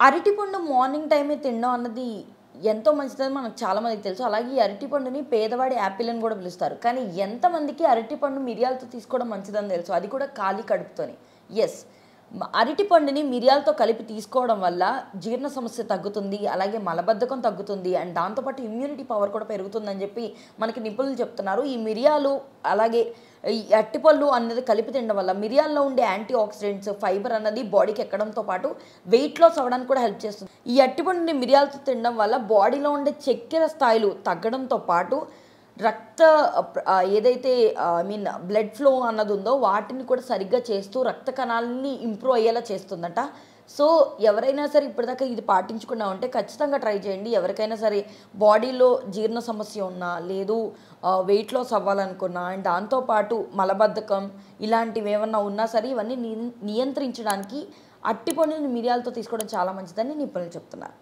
అరటిపండు మార్నింగ్ టైమే తినడం అన్నది ఎంతో మంచిదని మనకు చాలా మందికి తెలుసు. అలాగే ఈ అరటిపండుని పేదవాడి యాపిల్ అని కూడా పిలుస్తారు. కానీ ఎంతమందికి అరటిపండు మిరియాలతో తీసుకోవడం మంచిదని తెలుసు. అది కూడా ఖాళీ కడుపుతోని. యెస్. అరటిపండుని మిరియాలతో కలిపి తీసుకోవడం వల్ల జీర్ణ సమస్య తగ్గుతుంది. అలాగే మలబద్ధకం తగ్గుతుంది. అండ్ దాంతో పాటు ఇమ్యూనిటీ పవర్ కూడా పెరుగుతుందని చెప్పి మనకి నిపుణులు చెప్తున్నారు. ఈ మిరియాలు అలాగే ఈ అరటిపళ్ళు అన్నది కలిపి తినడం వల్ల మిరియాల్లో ఉండే యాంటీ ఆక్సిడెంట్స్, ఫైబర్ అన్నది బాడీకి ఎక్కడంతో పాటు వెయిట్ లాస్ అవ్వడానికి కూడా హెల్ప్ చేస్తుంది. ఈ అరటిపండుని మిరియాలతో తినడం వల్ల బాడీలో ఉండే చక్కెర స్థాయిలు తగ్గడంతో పాటు రక్త ఏదైతే బ్లడ్ ఫ్లో అన్నది ఉందో వాటిని కూడా సరిగ్గా చేస్తూ రక్త కణాలని ఇంప్రూవ్ అయ్యేలా చేస్తుందట. సో ఎవరైనా సరే ఇప్పటిదాకా ఇది పాటించకుండా ఉంటే ఖచ్చితంగా ట్రై చేయండి. ఎవరికైనా సరే బాడీలో జీర్ణ సమస్య ఉన్నా, లేదు వెయిట్ లాస్ అవ్వాలనుకున్నా, అండ్ దాంతోపాటు మలబద్ధకం ఇలాంటివి ఏమన్నా ఉన్నా సరే ఇవన్నీ నియంత్రించడానికి అరటిపండుని మిరియాలతో తీసుకోవడం చాలా మంచిదని నిపుణులు చెప్తున్నారు.